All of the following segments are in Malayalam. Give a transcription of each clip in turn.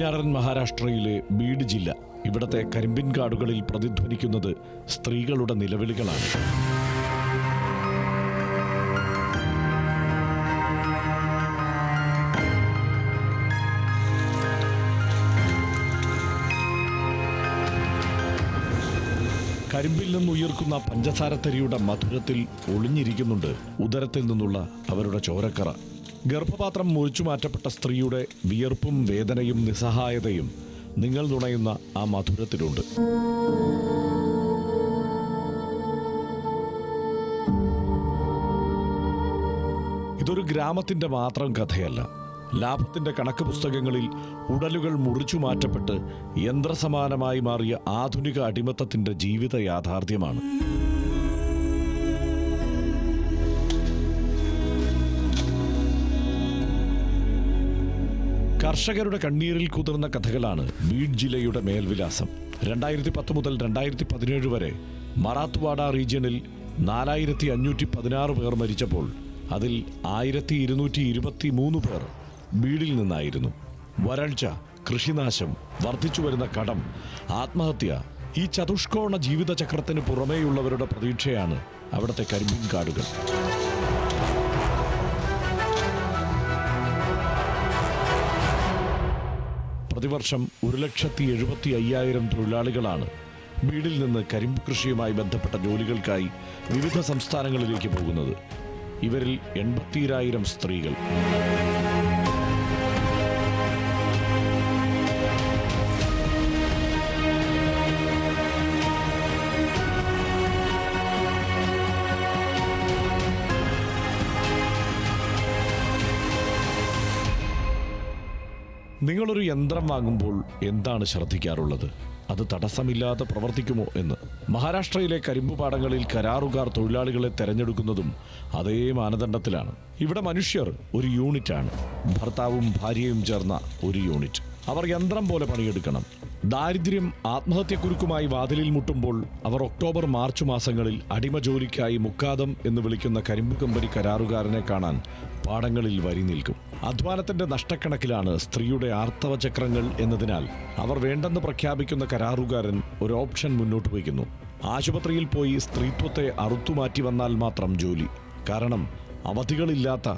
പടിഞ്ഞാറൻ മഹാരാഷ്ട്രയിലെ ബീഡ് ജില്ല. ഇവിടത്തെ കരിമ്പിൻ കാടുകളിൽ പ്രതിധ്വനിക്കുന്നത് സ്ത്രീകളുടെ നിലവിളികളാണ്. കരിമ്പിൽ നിന്നുയർക്കുന്ന പഞ്ചസാരത്തരിയുടെ മധുരത്തിൽ ഒളിഞ്ഞിരിക്കുന്നുണ്ട് ഉദരത്തിൽ നിന്നുള്ള അവരുടെ ചോരക്കറ. ഗർഭപാത്രം മുറിച്ചു മാറ്റപ്പെട്ട സ്ത്രീയുടെ വിയർപ്പും വേദനയും നിസ്സഹായതയും നിങ്ങൾ നുണയുന്ന ആ മധുരത്തിലുണ്ട്. ഇതൊരു ഗ്രാമത്തിന്റെ മാത്രം കഥയല്ല. ലാഭത്തിന്റെ കണക്ക് പുസ്തകങ്ങളിൽ ഉടലുകൾ മുറിച്ചു മാറ്റപ്പെട്ട് യന്ത്രസമാനമായി മാറിയ ആധുനിക അടിമത്തത്തിന്റെ ജീവിത യാഥാർത്ഥ്യമാണ്. കർഷകരുടെ കണ്ണീരിൽ കുതിർന്ന കഥകളാണ് ബീഡ് ജില്ലയുടെ മേൽവിലാസം. 2010 മുതൽ 2017 വരെ മറാത്ത്വാഡ റീജിയനിൽ 4516 പേർ മരിച്ചപ്പോൾ അതിൽ 1223 പേർ ബീഡിൽ നിന്നായിരുന്നു. വരൾച്ച, കൃഷിനാശം, വർദ്ധിച്ചുവരുന്ന കടം, ആത്മഹത്യ, ഈ ചതുഷ്കോണ ജീവിതചക്രത്തിന് പുറമേയുള്ളവരുടെ പ്രതീക്ഷയാണ് അവിടുത്തെ കരിമ്പിൻ കാടുകൾ. പ്രതിവർഷം 1,75,000 തൊഴിലാളികളാണ് ബീഡിൽ നിന്ന് കരിമ്പ് കൃഷിയുമായി ബന്ധപ്പെട്ട ജോലികൾക്കായി വിവിധ സംസ്ഥാനങ്ങളിലേക്ക് പോകുന്നത്. ഇവരിൽ 80,000 സ്ത്രീകൾ. നിങ്ങളൊരു യന്ത്രം വാങ്ങുമ്പോൾ എന്താണ് ശ്രദ്ധിക്കാറുള്ളത്? അത് തടസ്സമില്ലാതെ പ്രവർത്തിക്കുമോ എന്ന്. മഹാരാഷ്ട്രയിലെ കരിമ്പുപാടങ്ങളിൽ കരാറുകാർ തൊഴിലാളികളെ തെരഞ്ഞെടുക്കുന്നതും അതേ മാനദണ്ഡത്തിലാണ്. ഇവിടെ മനുഷ്യർ ഒരു യൂണിറ്റാണ്. ഭർത്താവും ഭാര്യയും ചേർന്ന ഒരു യൂണിറ്റ്. അവർ യന്ത്രം പോലെ പണിയെടുക്കണം. ദാരിദ്ര്യം ആത്മഹത്യക്കുരുക്കുമായി വാതിലിൽ മുട്ടുമ്പോൾ അവർ ഒക്ടോബർ മാർച്ച് മാസങ്ങളിൽ അടിമ ജോലിക്കായി മുക്കാദം എന്ന് വിളിക്കുന്ന കരിമ്പ് കമ്പനി കരാറുകാരനെ കാണാൻ പാടങ്ങളിൽ വരി നിൽക്കും. അധ്വാനത്തിന്റെ നഷ്ടക്കണക്കിലാണ് സ്ത്രീയുടെ ആർത്തവ ചക്രങ്ങൾ എന്നതിനാൽ അവർ വേണ്ടെന്ന് പ്രഖ്യാപിക്കുന്ന കരാറുകാരൻ ഒരു ഓപ്ഷൻ മുന്നോട്ട് വയ്ക്കുന്നു. ആശുപത്രിയിൽ പോയി സ്ത്രീത്വത്തെ അറുത്തുമാറ്റി വന്നാൽ മാത്രം ജോലി. കാരണം അവധികളില്ലാത്ത,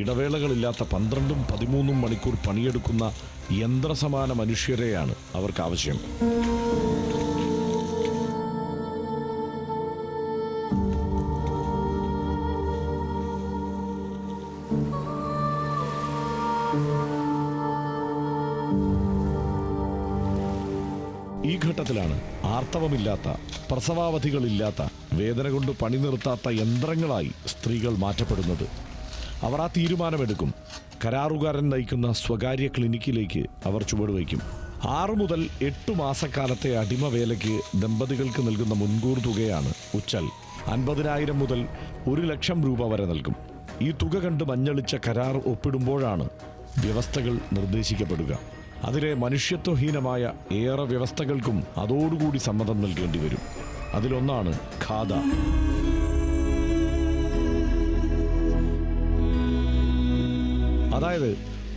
ഇടവേളകളില്ലാത്ത 12ഉം 13ഉം മണിക്കൂർ പണിയെടുക്കുന്ന യന്ത്രസമാന മനുഷ്യരെയാണ് അവർക്ക് ആവശ്യം. ഈ ഘട്ടത്തിലാണ് ആർത്തവമില്ലാത്ത, പ്രസവാവധികളില്ലാത്ത, വേദന കൊണ്ട് പണി നിർത്താത്ത യന്ത്രങ്ങളായി സ്ത്രീകൾ മാറ്റപ്പെടുന്നത്. അവർ ആ തീരുമാനമെടുക്കും. കരാറുകാരൻ നയിക്കുന്ന സ്വകാര്യ ക്ലിനിക്കിലേക്ക് അവർ ചുവടുവയ്ക്കും. 6 മുതൽ 8 മാസക്കാലത്തെ അടിമവേലയ്ക്ക് ദമ്പതികൾക്ക് നൽകുന്ന മുൻകൂർ തുകയാണ് ഉച്ചൽ. 50,000 മുതൽ 1,00,000 രൂപ വരെ നൽകും. ഈ തുക കണ്ട് മഞ്ഞളിച്ച കരാർ ഒപ്പിടുമ്പോഴാണ് വ്യവസ്ഥകൾ നിർദ്ദേശിക്കപ്പെടുക. അതിലെ മനുഷ്യത്വഹീനമായ ഏറെ വ്യവസ്ഥകൾക്കും അതോടുകൂടി സമ്മതം നൽകേണ്ടി വരും. അതിലൊന്നാണ് ഖാദ. അതായത്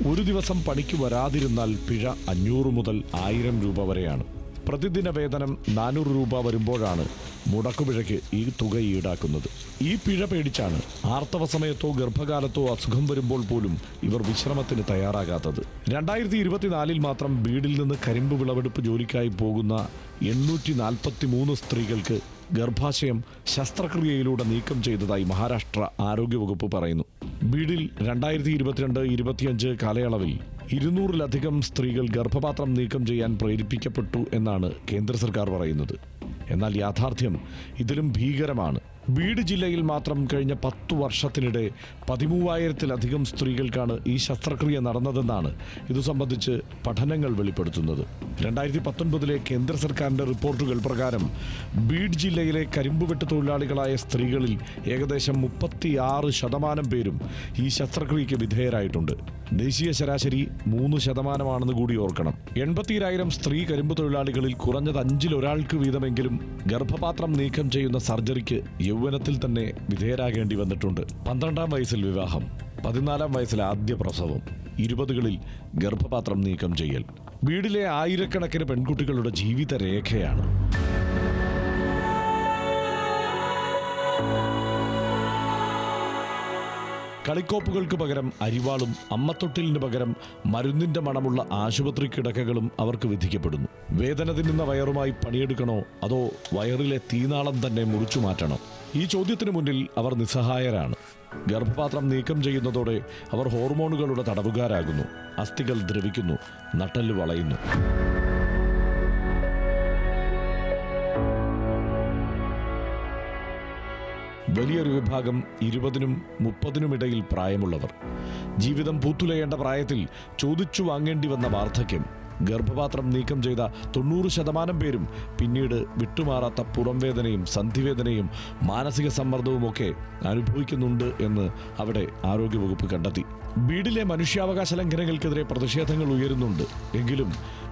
ഒരു ദിവസം പണിക്ക് വരാതിരുന്നാൽ പിഴ 500 മുതൽ 1000 രൂപ വരെയാണ്. പ്രതിദിന വേതനം 400 രൂപ വരുമ്പോഴാണ് മുടക്കുപിഴയ്ക്ക് ഈ തുക ഈടാക്കുന്നത്. ഈ പിഴ പേടിച്ചാണ് ആർത്തവ സമയത്തോ ഗർഭകാലത്തോ അസുഖം വരുമ്പോൾ പോലും ഇവർ വിശ്രമത്തിന് തയ്യാറാകാത്തത്. 2024 മാത്രം ബീഡിൽ നിന്ന് കരിമ്പ് വിളവെടുപ്പ് ജോലിക്കായി പോകുന്ന 843 സ്ത്രീകൾക്ക് ഗർഭാശയം ശസ്ത്രക്രിയയിലൂടെ നീക്കം ചെയ്തതായി മഹാരാഷ്ട്ര ആരോഗ്യവകുപ്പ് പറയുന്നു. ബീഡിൽ 2022-25 കാലയളവിൽ 200-ലധികം സ്ത്രീകൾ ഗർഭപാത്രം നീക്കം ചെയ്യാൻ പ്രേരിപ്പിക്കപ്പെട്ടു എന്നാണ് കേന്ദ്ര സർക്കാർ പറയുന്നത്. എന്നാൽ യാഥാർത്ഥ്യം ഇതിലും ഭീകരമാണ്. ബീഡ് ജില്ലയിൽ മാത്രം കഴിഞ്ഞ 10 വർഷത്തിനിടെ 13,000-ലധികം സ്ത്രീകൾക്കാണ് ഈ ശസ്ത്രക്രിയ നടന്നതെന്നാണ് ഇതു സംബന്ധിച്ച് പഠനങ്ങൾ വെളിപ്പെടുത്തുന്നത്. 2019 കേന്ദ്ര സർക്കാരിന്റെ റിപ്പോർട്ടുകൾ പ്രകാരം ബീഡ് ജില്ലയിലെ കരിമ്പുവെട്ട് തൊഴിലാളികളായ സ്ത്രീകളിൽ ഏകദേശം 36% പേരും ഈ ശസ്ത്രക്രിയയ്ക്ക് വിധേയരായിട്ടുണ്ട്. ദേശീയ ശരാശരി 3% കൂടി ഓർക്കണം. 80,000 സ്ത്രീ കരിമ്പ് തൊഴിലാളികളിൽ കുറഞ്ഞത് 5-ൽ ഒരാൾക്ക് വീതമെങ്കിലും ഗർഭപാത്രം നീക്കം ചെയ്യുന്ന സർജറിക്ക് യൗവനത്തിൽ തന്നെ വിധേയരാകേണ്ടി വന്നിട്ടുണ്ട്. 12-ാം വയസ്സിൽ വിവാഹം, 14-ാം വയസ്സിൽ ആദ്യ പ്രസവം, 20കളിൽ ഗർഭപാത്രം നീക്കം ചെയ്യൽ. വീടിലെ ആയിരക്കണക്കിന് പെൺകുട്ടികളുടെ ജീവിത രേഖയാണ്. കളിക്കോപ്പുകൾക്ക് പകരം അരിവാളും അമ്മത്തൊട്ടിലിന് പകരം മരുന്നിന്റെ മണമുള്ള ആശുപത്രി കിടക്കകളും അവർക്ക് വിധിക്കപ്പെടുന്നു. വേദന തിന്നുന്ന വയറുമായി പണിയെടുക്കണോ അതോ വയറിലെ തീനാളം തന്നെ മുറിച്ചു മാറ്റണോ? ഈ ചോദ്യത്തിന് മുന്നിൽ അവർ നിസ്സഹായരാണ്. ഗർഭപാത്രം നീക്കം ചെയ്യുന്നതോടെ അവർ ഹോർമോണുകളുടെ തടവുകാരാകുന്നു. അസ്ഥികൾ ദ്രവിക്കുന്നു, നട്ടെല്ല് വളയുന്നു. വലിയൊരു വിഭാഗം 20-നും 30-നും ഇടയിൽ പ്രായമുള്ളവർ. ജീവിതം പൂത്തുലയേണ്ട പ്രായത്തിൽ ചോദിച്ചു വാങ്ങേണ്ടി വന്ന വാർദ്ധക്യം. ഗർഭപാത്രം നീക്കം ചെയ്ത 90% പേരും പിന്നീട് വിട്ടുമാറാത്ത പുറംവേദനയും സന്ധിവേദനയും മാനസിക സമ്മർദ്ദവുമൊക്കെ അനുഭവിക്കുന്നുണ്ട് എന്ന് അവിടെ ആരോഗ്യവകുപ്പ് കണ്ടെത്തി. ബീഡിലെ മനുഷ്യാവകാശ ലംഘനങ്ങൾക്കെതിരെ പ്രതിഷേധങ്ങൾ ഉയരുന്നുണ്ട്. എങ്കിലും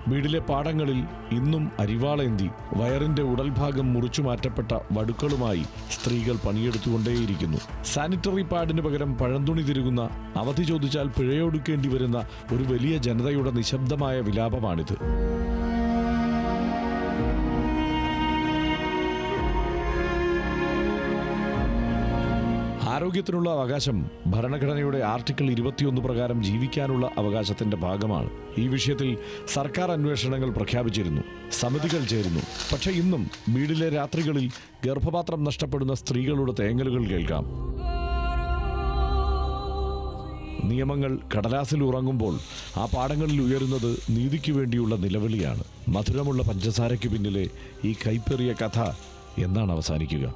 ബീഡിലെ പാടങ്ങളിൽ ഇന്നും അരിവാളേന്തി വയറിന്റെ ഉടൽഭാഗം മുറിച്ചു മാറ്റപ്പെട്ട വടുക്കളുമായി സ്ത്രീകൾ പണിയെടുത്തുകൊണ്ടേയിരിക്കുന്നു. സാനിറ്ററി പാഡിന് പകരം പഴന്തുണി തിരുകുന്ന, അവധി ചോദിച്ചാൽ പിഴയൊടുക്കേണ്ടി വരുന്ന ഒരു വലിയ ജനതയുടെ നിശബ്ദമായ വിലാപമാണിത്. ആരോഗ്യത്തിനുള്ള അവകാശം ഭരണഘടനയുടെ ആർട്ടിക്കിൾ 21 പ്രകാരം ജീവിക്കാനുള്ള അവകാശത്തിന്റെ ഭാഗമാണ്. ഈ വിഷയത്തിൽ സർക്കാർ അന്വേഷണങ്ങൾ പ്രഖ്യാപിച്ചിരുന്നു, സമിതികൾ ചേരുന്നു. പക്ഷേ ഇന്നും വീടിലെ രാത്രികളിൽ ഗർഭപാത്രം നഷ്ടപ്പെടുന്ന സ്ത്രീകളുടെ തേങ്ങലുകൾ കേൾക്കാം. നിയമങ്ങൾ കടലാസിൽ ഉറങ്ങുമ്പോൾ ആ പാടങ്ങളിൽ ഉയരുന്നത് നീതിക്ക് വേണ്ടിയുള്ള നിലവിളിയാണ്. മധുരമുള്ള പഞ്ചസാരയ്ക്ക് പിന്നിലെ ഈ കൈപ്പേറിയ കഥ എന്നാണ് അവസാനിക്കുക?